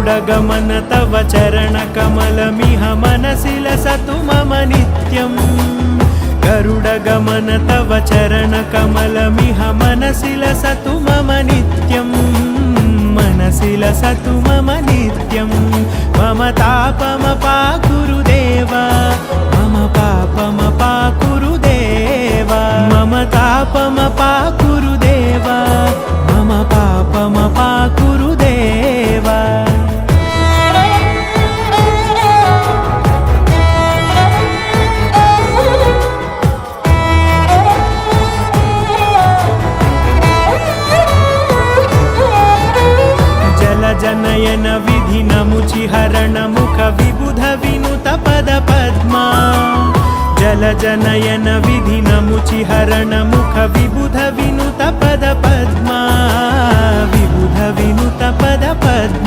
गरुडगमन तव चरणकमलमिह मनसि लसतु मम नित्यम् गरुडगमन तव चरणकमलमिह मनसि लसतु मम नित्यम् मनसि लसतु मम नित्यम् मम तापमपाकुरुदेव मम पापमपाकुरुदेव मम तापमपाकुरुदेव मम पापमपाकुरुदेव जनयन विधिनमुचिहरण मुख विबुध विनुत पद पद्मा जल जनयन विधिनमुचिहरण मुख विबुध विनुत पद पद्मा विबुध विनुत पद पद्मा।